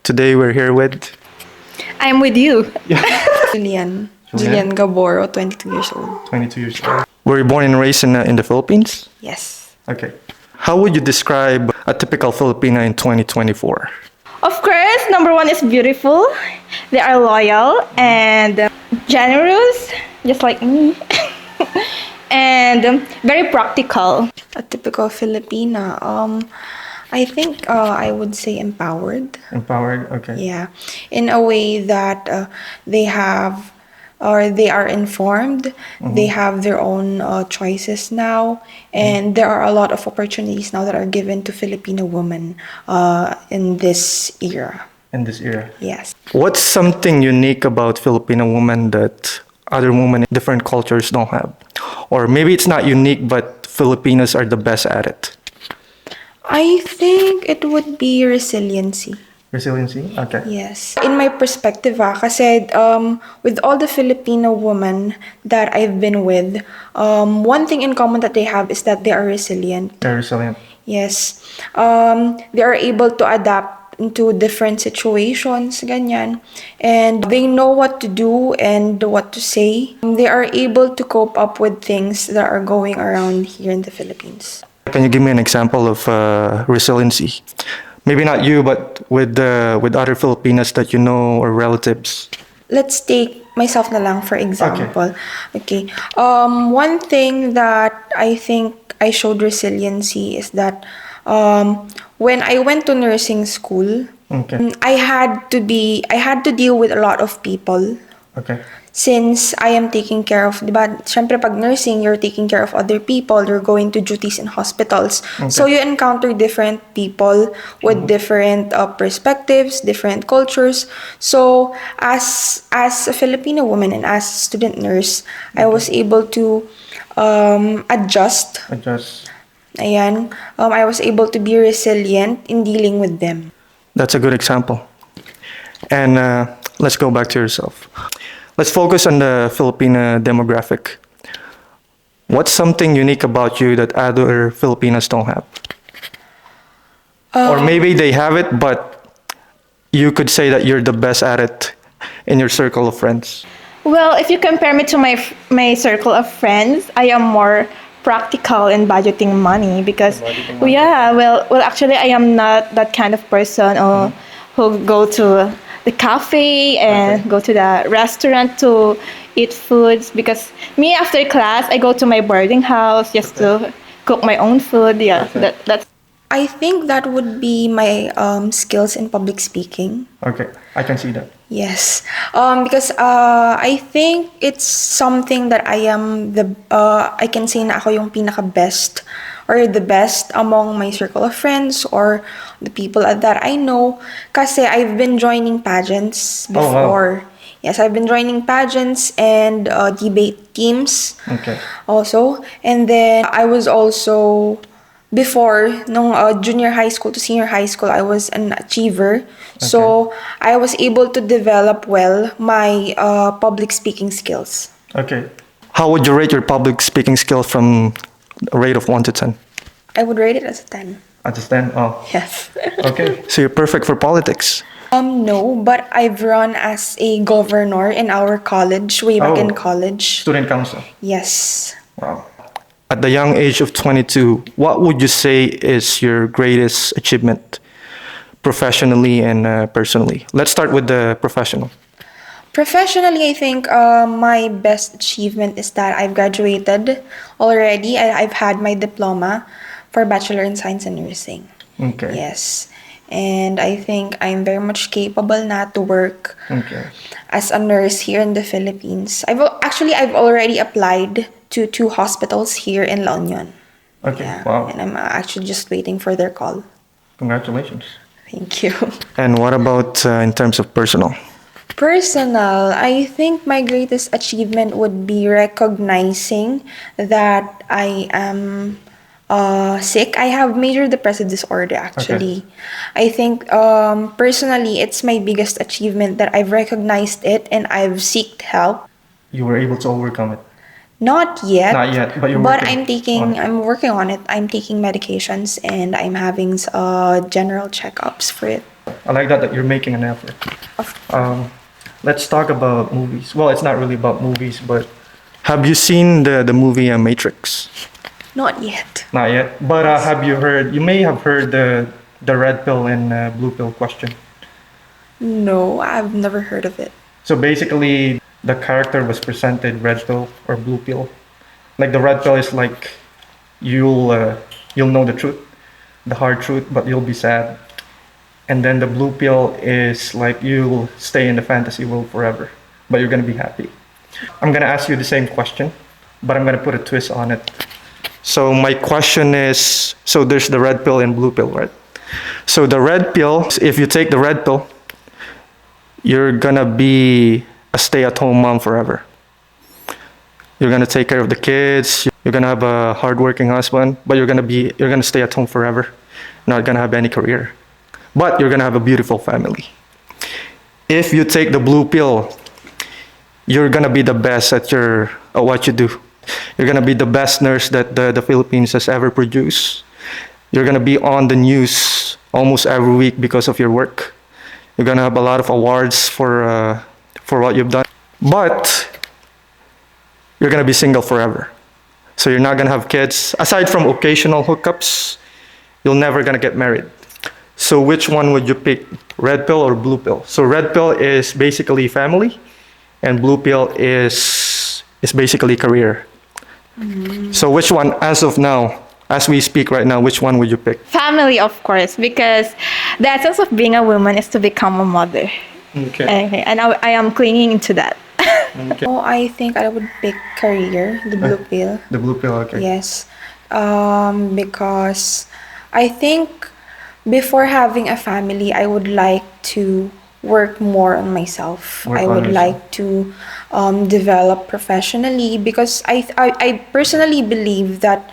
Today we're here with... I'm with you. Julian. Julian? Julian Gaboro, 22 years old. 22 years old. Were you born and raised in the Philippines? Yes. Okay. How would you describe a typical Filipina in 2024? Of course, number one is beautiful. They are loyal and generous, just like me. and very practical. A typical Filipina. I think I would say empowered. Empowered? Okay. Yeah. In a way that they have or they are informed, they have their own choices now, and there are a lot of opportunities now that are given to Filipino women in this era. In this era. Yes. What's something unique about Filipino women that other women in different cultures don't have? Or maybe it's not unique, but Filipinos are the best at it. I think it would be resiliency. Resiliency? Okay. Yes. In my perspective, kasi with all the Filipino women that I've been with, one thing in common that they have is that they are resilient. They're resilient. Yes. They are able to adapt into different situations, ganyan. And they know what to do and what to say. They are able to cope up with things that are going around here in the Philippines. Can you give me an example of resiliency? Maybe not you, but with other Filipinas that you know or relatives. Let's take myself na lang for example. Okay. One thing that I think I showed resiliency is that when I went to nursing school, I had to deal with a lot of people. Okay. Since I am taking care of, diba, syempre pag nursing, you're taking care of other people, you're going to duties in hospitals. Okay. So you encounter different people with different perspectives, different cultures. So as a Filipino woman and as a student nurse, I was able to adjust. Ayan. I was able to be resilient in dealing with them. That's a good example. And let's go back to yourself. Let's focus on the Filipina demographic. What's something unique about you that other Filipinas don't have? Or maybe they have it, but you could say that you're the best at it in your circle of friends. Well, if you compare me to my circle of friends, I am more practical in budgeting money because actually I am not that kind of person who go to the cafe and go to the restaurant to eat foods, because me after class I go to my boarding house just to cook my own food. That's I think that would be my skills in public speaking. Okay, I can see that. Yes, because I think it's something that I am I can say na ako yung pinaka-best or the best among my circle of friends or the people that I know. Kasi I've been joining pageants before. Wow. Yes, I've been joining pageants and debate teams. Okay. Also, and then I was also before nung junior high school to senior high school, I was an achiever. So I was able to develop well my public speaking skills. Okay. How would you rate your public speaking skills from a rate of 1 to 10? I would rate it as a 10. At a 10? Oh. Yes. Okay. So you're perfect for politics. No, but I've run as a governor in our college, way back in college. Student council. Yes. Wow. At the young age of 22, what would you say is your greatest achievement professionally and personally? Let's start with the professional. Professionally, I think my best achievement is that I've graduated already. I've had my diploma for Bachelor in Science and Nursing. Okay. Yes. And I think I'm very much capable na to work as a nurse here in the Philippines. I've already applied to 2 hospitals here in La Union. Okay, Yeah. wow. And I'm actually just waiting for their call. Congratulations. Thank you. And what about in terms of personal? Personal, I think my greatest achievement would be recognizing that I am sick. I have major depressive disorder, actually. I think personally, it's my biggest achievement that I've recognized it and I've sought help. You were able to overcome it. Not yet. Not yet, but you're But working I'm working on it. I'm taking medications and I'm having general checkups for it. I like that you're making an effort. Let's talk about movies. Well, it's not really about movies, but have you seen the movie Matrix? Not yet. Not yet. But have you heard? You may have heard the red pill and blue pill question. No, I've never heard of it. So basically, the character was presented red pill or blue pill. Like the red pill is like you'll know the truth, the hard truth, but you'll be sad. And then the blue pill is like you'll stay in the fantasy world forever, but you're gonna be happy. I'm gonna ask you the same question, but I'm gonna put a twist on it. So my question is, so there's the red pill and blue pill, right? So the red pill, if you take the red pill, you're gonna be a stay-at-home mom forever. You're gonna take care of the kids. You're gonna have a hardworking husband, but you're gonna stay at home forever. Not gonna have any career, but you're gonna have a beautiful family. If you take the blue pill, you're gonna be the best at what you do. You're gonna be the best nurse that the Philippines has ever produced. You're gonna be on the news almost every week because of your work. You're gonna have a lot of awards for what you've done, but you're gonna be single forever. So you're not gonna have kids. Aside from occasional hookups, you're never gonna get married. So which one would you pick, red pill or blue pill? So red pill is basically family, and blue pill is basically career. So which one, as of now, as we speak right now, which one would you pick? Family, of course, because the essence of being a woman is to become a mother. Okay. And I am clinging to that. Okay. Oh, I think I would pick career, the blue pill. The blue pill, okay. Yes. Because I think before having a family, I would like to work more on myself. Work I on would yourself. like to develop professionally because I personally believe that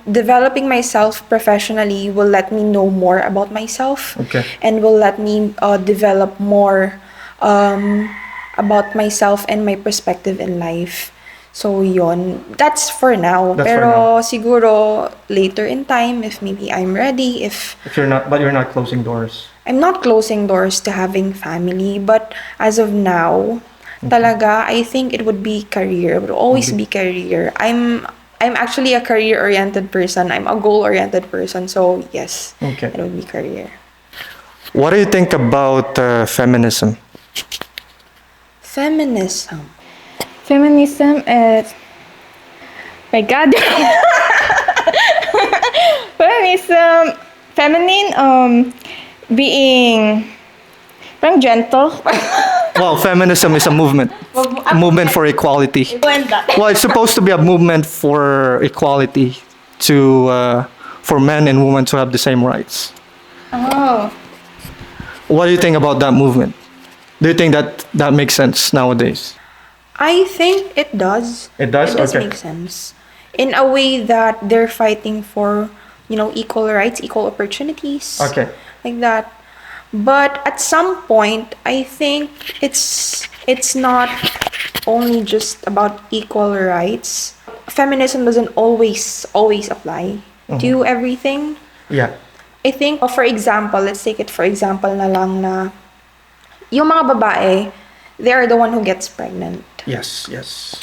developing myself professionally will let me know more about myself Okay. and will let me develop more about myself and my perspective in life. So yon, that's for now. That's for Pero now. siguro later in time, if maybe I'm ready, if If you're not, but you're not closing doors. I'm not closing doors to having family, but as of now, talaga, I think it would be career. It would always be career. I'm actually a career-oriented person. I'm a goal-oriented person. So yes, Okay. it would be career. What do you think about feminism? Feminism. Feminism is, my God. Feminism, feminine, being parang gentle. Well, feminism is a movement. A movement for equality. Well, it's supposed to be a movement for equality for men and women to have the same rights. Oh. What do you think about that movement? Do you think that makes sense nowadays? I think it does. It does? It does Okay. make sense. In a way that they're fighting for, equal rights, equal opportunities. Okay. Like that. But at some point, I think it's not only just about equal rights. Feminism doesn't always apply to everything. Yeah. I think, for example, let's take it for example na lang na yung mga babae, they are the one who gets pregnant. Yes.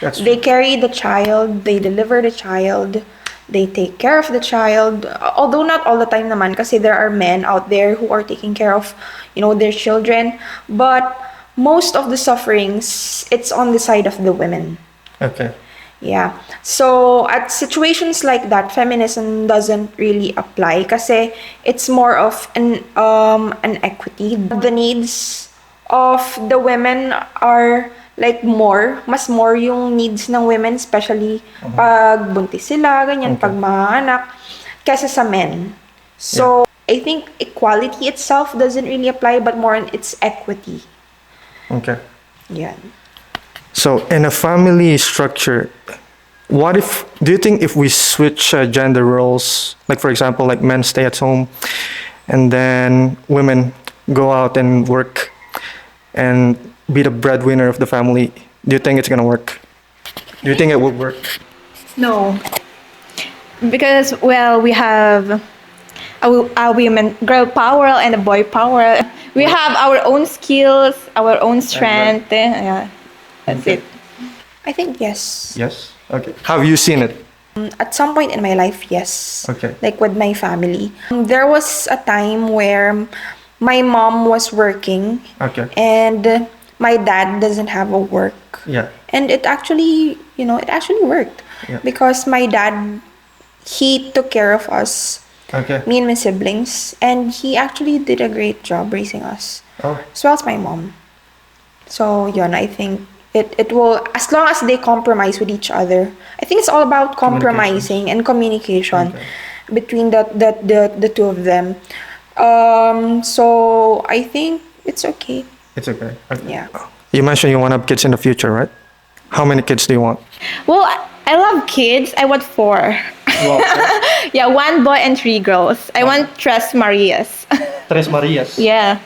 That's They carry the child, they deliver the child, they take care of the child. Although not all the time naman kasi there are men out there who are taking care of, their children. But most of the sufferings, it's on the side of the women. okay. Yeah. So at situations like that, feminism doesn't really apply kasi it's more of an equity. The needs of the women are like mas more yung needs ng women, especially pag buntis sila, ganyan, Okay. pag mga anak, kaysa sa men. So I think equality itself doesn't really apply, but more on its equity. Okay. Yeah. So in a family structure, do you think if we switch gender roles, like for example, like men stay at home and then women go out and work and be the breadwinner of the family, do you think it's gonna work? Do you think it would work? No. Because, well, we have a women girl power and a boy power. We have our own skills, our own strength. Yeah, that's it. I think yes. Yes. Okay. Have you seen it? At some point in my life, yes. Okay. Like with my family. There was a time where my mom was working Okay. and my dad doesn't have a work. Yeah. And it actually, it actually worked. Yeah. Because my dad, he took care of us, Okay. me and my siblings, and he actually did a great job raising us, Oh. as well as my mom. So, I think it will, as long as they compromise with each other. I think it's all about compromising and communication Okay. between the two of them. So I think it's okay. It's okay. Okay. Yeah. You mentioned you want to have kids in the future, right? How many kids do you want? Well, I love kids. I want 4. Yeah, 1 boy and 3 girls. I want Tres Marias. Tres Marias. Yeah.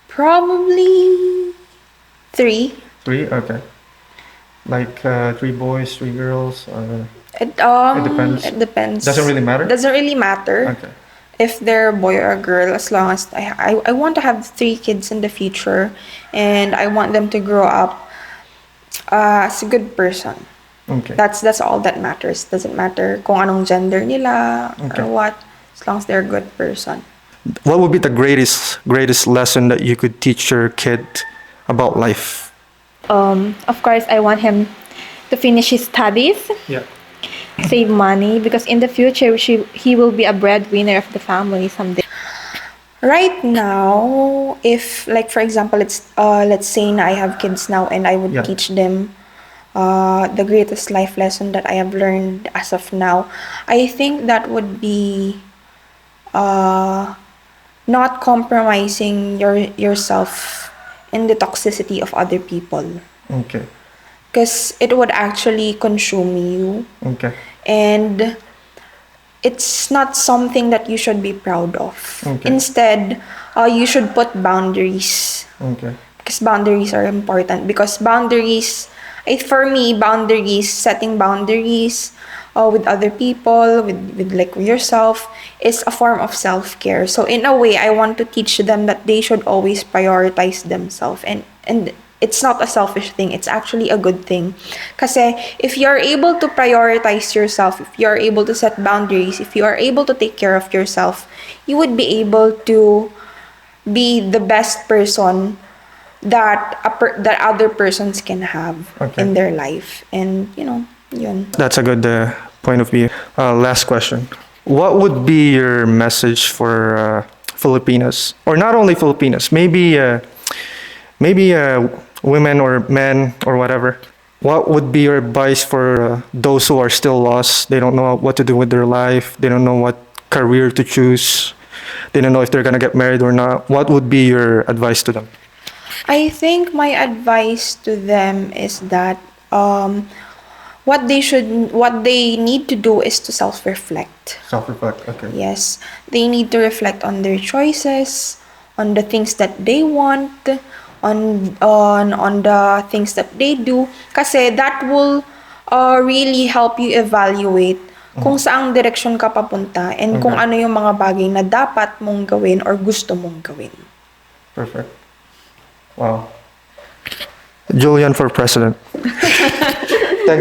Probably 3. 3. Okay. Like 3 boys, 3 girls. It depends. It depends. Doesn't really matter? Doesn't really matter. Okay. If they're a boy or a girl, as long as I want to have 3 kids in the future, and I want them to grow up as a good person. Okay. That's all that matters. Doesn't matter kung anong gender nila Okay. or what, as long as they're a good person. What would be the greatest lesson that you could teach your kid about life? Of course, I want him to finish his studies, Yeah. save money, because in the future he will be a breadwinner of the family someday. Right now, if like for example, let's say na I have kids now and I would Yeah. teach them the greatest life lesson that I have learned as of now, I think that would be not compromising yourself in the toxicity of other people, Okay. because it would actually consume you, Okay. and it's not something that you should be proud of. Okay. Instead, you should put boundaries, Okay. because boundaries are important. Because boundaries, for me, setting boundaries with other people, with like yourself, is a form of self-care. So in a way, I want to teach them that they should always prioritize themselves, and it's not a selfish thing, it's actually a good thing. Kasi if you're able to prioritize yourself, if you're able to set boundaries, if you are able to take care of yourself, you would be able to be the best person that that other persons can have Okay. in their life. And yun. That's a good point of view. Last question. What would be your message for Filipinas, or not only Filipinas? Maybe women or men or whatever. What would be your advice for those who are still lost? They don't know what to do with their life. They don't know what career to choose. They don't know if they're gonna get married or not. What would be your advice to them? I think my advice to them is that what they need to do is to self-reflect. Self-reflect. Okay. Yes, they need to reflect on their choices, on the things that they want, on the things that they do, kasi that will really help you evaluate kung saang direksyon ka papunta, and kung Okay. ano yung mga bagay na dapat mong gawin or gusto mong gawin. Perfect. Wow. Julian for president.